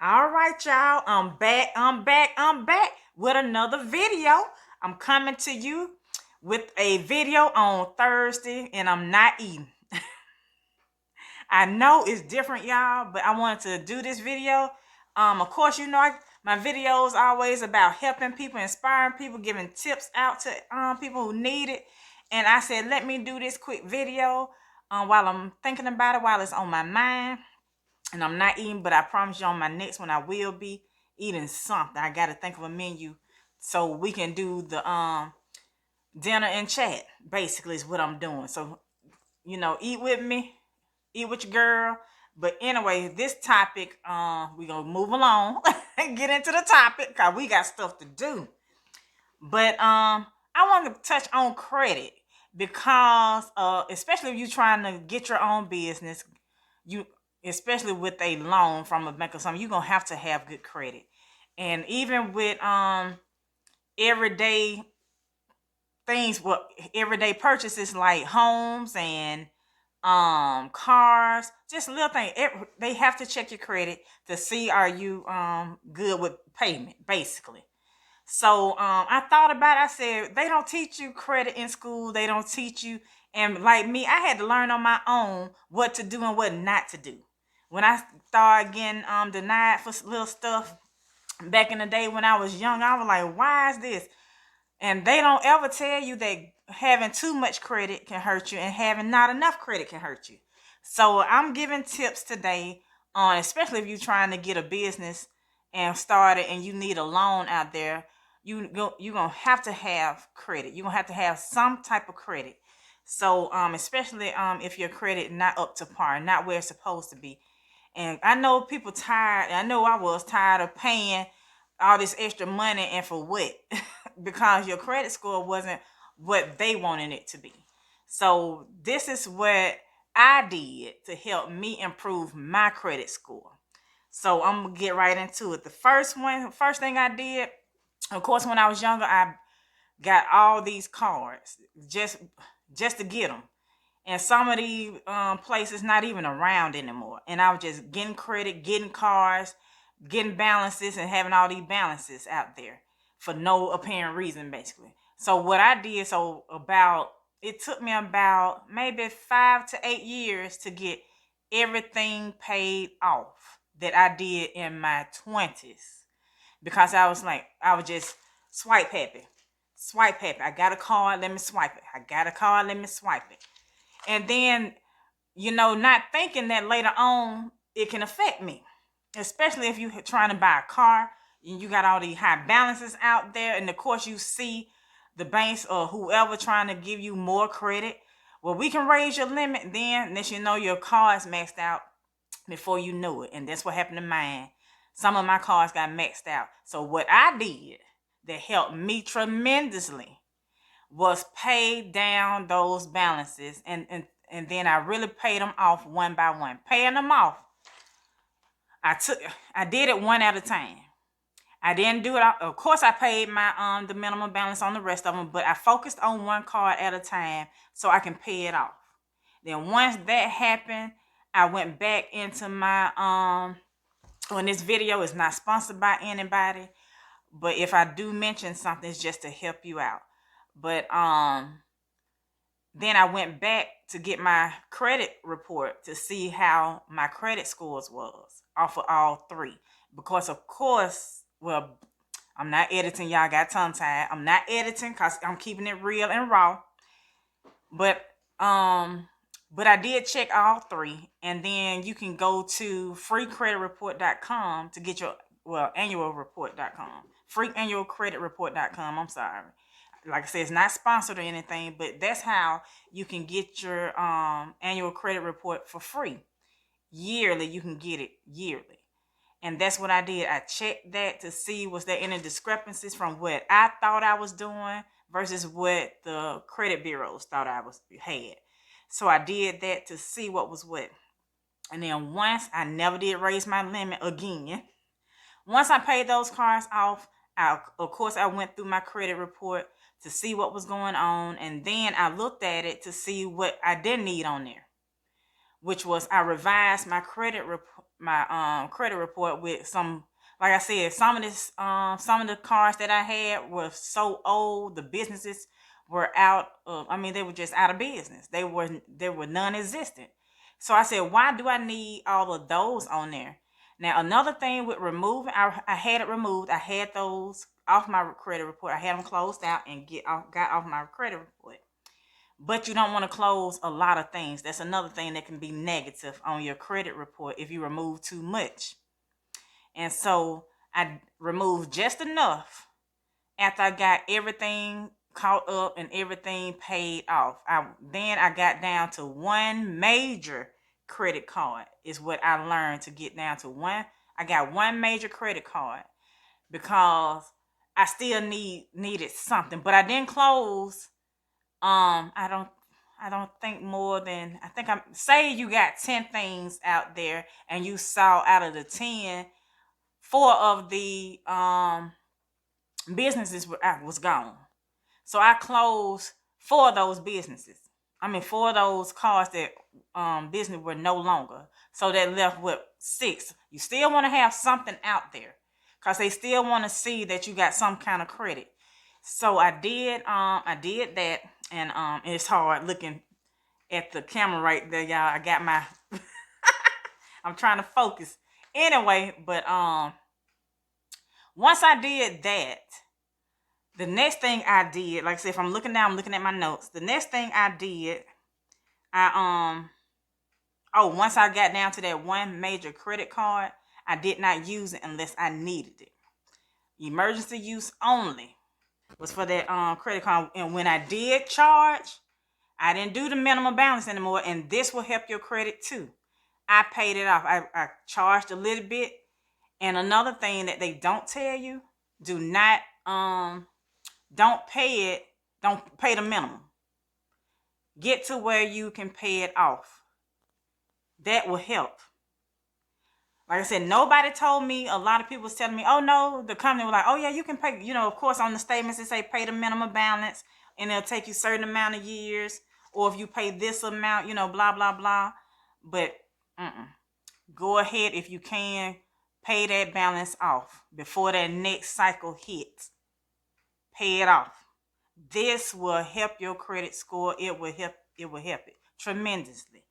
All right, y'all. I'm back with another video. I'm coming to you with a video on Thursday, and I'm not eating. I know it's different, y'all, but I wanted to do this video. Of course, my videos always about helping people, inspiring people, giving tips out to people who need it. And I said, let me do this quick video while I'm thinking about it, while it's on my mind. And I'm not eating, but I promise you on my next one I will be eating something. I gotta think of a menu so we can do the dinner and chat. Basically is what I'm doing. So, eat with me, eat with your girl. But anyway, this topic, we're gonna move along and get into the topic because we got stuff to do. But I want to touch on credit because especially if you're trying to get your own business, you especially with a loan from a bank or something, you're gonna have to have good credit. And even with everyday things, what everyday purchases like homes and cars, just little things, they have to check your credit to see are you good with payment, basically. So I thought about it. I said, they don't teach you credit in school. They don't teach you. And like me, I had to learn on my own what to do and what not to do. When I started getting denied for little stuff back in the day when I was young, I was like, why is this? And they don't ever tell you that having too much credit can hurt you and having not enough credit can hurt you. So I'm giving tips today on, especially if you're trying to get a business and start it and you need a loan out there, you're gonna have to have credit. You're gonna have to have some type of credit. So especially if your credit not up to par, not where it's supposed to be. And I know people tired. I know I was tired of paying all this extra money and for what? Because your credit score wasn't what they wanted it to be. So this is what I did to help me improve my credit score. So I'm gonna get right into it. First thing I did, of course, when I was younger, I got all these cards just to get them. And some of these places not even around anymore. And I was just getting credit, getting cards, getting balances, and having all these balances out there for no apparent reason, basically. So what I did, it took me about maybe 5 to 8 years to get everything paid off that I did in my 20s. Because I was just swipe happy. Swipe happy. I got a card, let me swipe it. I got a card, let me swipe it. And then, not thinking that later on it can affect me, especially if you're trying to buy a car and you got all these high balances out there, and of course you see the banks or whoever trying to give you more credit. Well, we can raise your limit, then next you know your car is maxed out before you know it. And that's what happened to mine. Some of my cars got maxed out. So what I did that helped me tremendously was pay down those balances, and then I really paid them off one by one. Paying them off, I did it one at a time. I didn't do it. Of course, I paid my the minimum balance on the rest of them, but I focused on one card at a time so I can pay it off. Then once that happened, I went back into my when this video is not sponsored by anybody, but if I do mention something, it's just to help you out. But then I went back to get my credit report to see how my credit scores was off of all three. Because of course, well, I'm not editing, y'all got tongue tied. I'm not editing because I'm keeping it real and raw. But but I did check all three, and then you can go to freecreditreport.com to get your annualreport.com. Freeannualcreditreport.com. I'm sorry. Like I said, it's not sponsored or anything, but that's how you can get your annual credit report for free. Yearly, you can get it yearly. And that's what I did. I checked that to see was there any discrepancies from what I thought I was doing versus what the credit bureaus thought I had. So I did that to see what was what. And then once I never did raise my limit again. Once I paid those cards off, of course I went through my credit report to see what was going on, and then I looked at it to see what I didn't need on there, which was I revised my credit my credit report with some, like I said, some of the cars that I had were so old, the businesses were out of, I mean, they were just out of business. They were non-existent. So I said, why do I need all of those on there? Now another thing with removing, I had it removed. I had those off my credit report. I had them closed out and got off my credit report. But you don't want to close a lot of things. That's another thing that can be negative on your credit report if you remove too much. And so I removed just enough after I got everything caught up and everything paid off. Then I got down to one major credit card is what I learned to get down to one. I got one major credit card because I still needed something, but I didn't close. I don't think more than, I think I'm say you got 10 things out there and you saw out of the 10, 4 of the businesses was gone. So I closed 4 of those businesses. I mean 4 of those cards that business were no longer. So that left with 6. You still want to have something out there because they still want to see that you got some kind of credit. So I did that, and it's hard looking at the camera right there, y'all. I got my I'm trying to focus. Anyway, but once I did that, the next thing I did, like I said, if I'm looking down, I'm looking at my notes. The next thing I did, once I got down to that one major credit card, I did not use it unless I needed it. Emergency use only was for that credit card. And when I did charge, I didn't do the minimum balance anymore, and this will help your credit too. I paid it off. I charged a little bit. And another thing that they don't tell you, do not don't pay the minimum. Get to where you can pay it off. That will help. Like I said, nobody told me. A lot of people was telling me, oh no, the company was like, oh yeah, you can pay, of course on the statements it say pay the minimum balance and it'll take you a certain amount of years, or if you pay this amount, blah blah blah. But go ahead, if you can, pay that balance off before that next cycle hits. Pay it off. This will help your credit score. It will help it tremendously.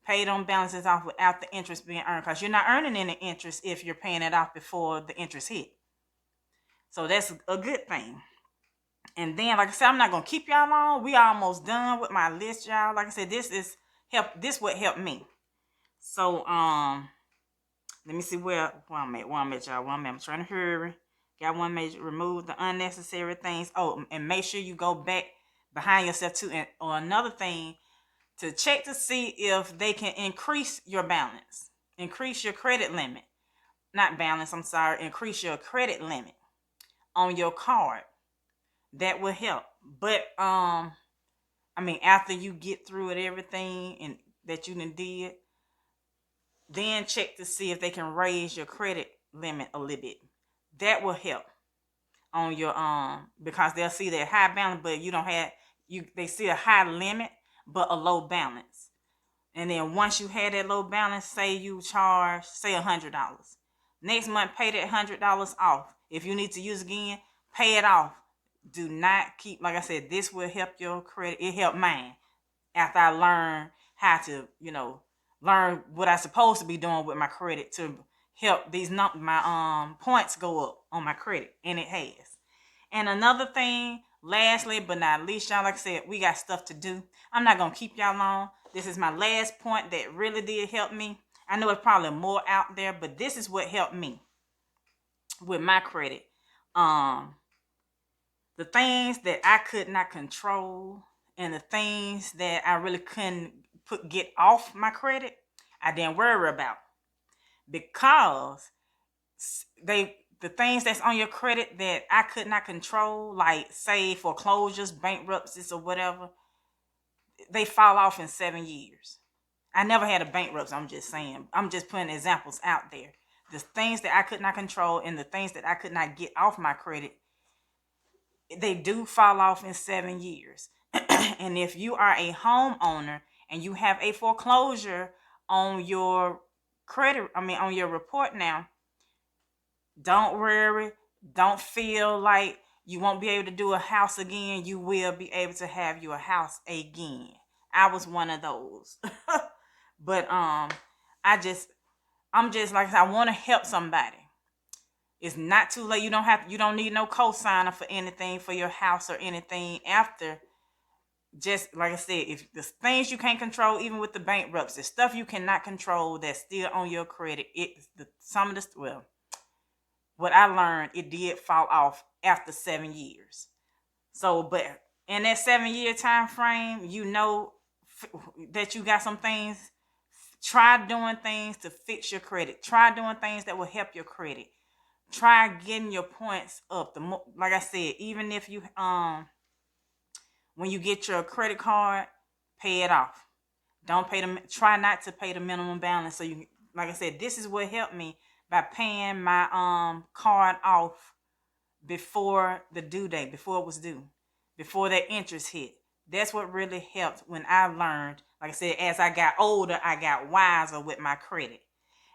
Pay them balances off without the interest being earned, because you're not earning any interest if you're paying it off before the interest hit. So that's a good thing. And then, like I said, I'm not gonna keep y'all long. We almost done with my list, y'all. Like I said, this would help me. So let me see where I'm at, y'all. I'm trying to hurry. Got one major, remove the unnecessary things. Oh, and make sure you go back behind yourself too. Or another thing, to check to see if they can increase your balance, increase your credit limit. Not balance, I'm sorry, increase your credit limit on your card. That will help. But after you get through it, everything and that you did, then check to see if they can raise your credit limit a little bit. That will help on your because they'll see that high balance, but they see a high limit but a low balance. And then once you had that low balance, say you charge, say $100. Next month, pay that $100 off. If you need to use again, pay it off. Do not keep, like I said, this will help your credit. It helped mine after I learned how to, learn what I'm supposed to be doing with my credit to help my points go up on my credit, and it has. And another thing, lastly but not least, y'all, like I said, we got stuff to do. I'm not gonna keep y'all long. This is my last point that really did help me. I know it's probably more out there, but this is what helped me with my credit. The things that I could not control and the things that I really couldn't get off my credit, I didn't worry about, because the things that's on your credit that I could not control, like say foreclosures, bankruptcies, or whatever, they fall off in 7 years. I never had a bankruptcy. I'm just saying. I'm just putting examples out there. The things that I could not control and the things that I could not get off my credit, they do fall off in 7 years. And if you are a homeowner and you have a foreclosure on your credit, on your report now, don't worry. Don't feel like you won't be able to do a house again. You will be able to have you a house again. I was one of those. But I just I'm just like I said, I want to help somebody. It's not too late. You don't need no co-signer for anything for your house or anything after. Just like I said, if the things you can't control, even with the bankruptcy, stuff you cannot control that's still on your credit, some of this, well, what I learned, it did fall off after 7 years. So, but in that 7 year time frame, that you got some things. Try doing things to fix your credit. Try doing things that will help your credit. Try getting your points up. Like I said, even if you when you get your credit card, pay it off. Don't pay the Try not to pay the minimum balance. So you, like I said, this is what helped me by paying my card off before the due date, before it was due, before that interest hit. That's what really helped when I learned. Like I said, as I got older, I got wiser with my credit.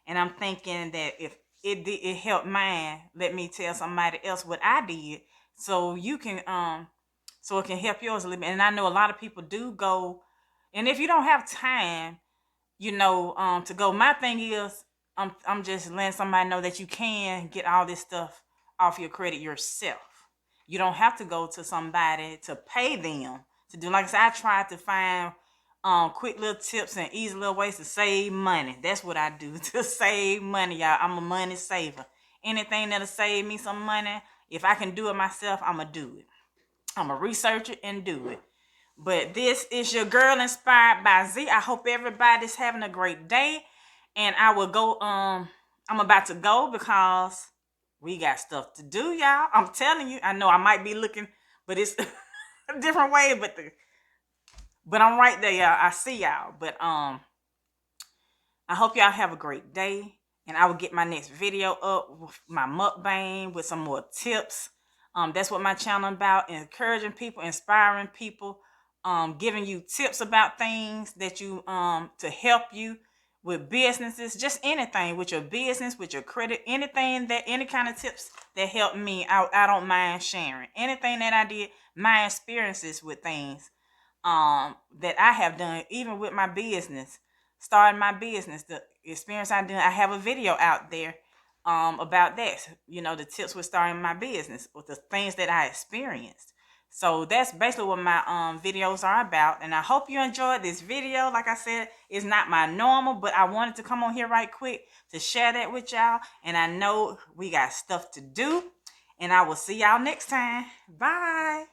And I'm thinking that if it helped mine, let me tell somebody else what I did, so you can so it can help yours a little bit. And I know a lot of people do go, and if you don't have time, to go. My thing is, I'm just letting somebody know that you can get all this stuff off your credit yourself. You don't have to go to somebody to pay them to do. Like I said, I tried to find quick little tips and easy little ways to save money. That's what I do to save money, y'all. I'm a money saver. Anything that'll save me some money, if I can do it myself, I'ma do it. I'ma research it and do it. But this is your girl Inspired by Z. I hope everybody's having a great day. And I will go, I'm about to go because we got stuff to do, y'all. I'm telling you. I know I might be looking, but it's a different way. But I'm right there, y'all. I see y'all. But I hope y'all have a great day. And I will get my next video up with my mukbang with some more tips. That's what my channel about. Encouraging people, inspiring people, giving you tips about things that you to help you with businesses, just anything with your business, with your credit, any kind of tips that help me. I don't mind sharing anything that I did, my experiences with things that I have done, even with my business, starting my business, the experience I did. I have a video out there about that. The tips with starting my business, with the things that I experienced. So that's basically what my videos are about. And I hope you enjoyed this video. Like I said, it's not my normal, but I wanted to come on here right quick to share that with y'all. And I know we got stuff to do. And I will see y'all next time. Bye.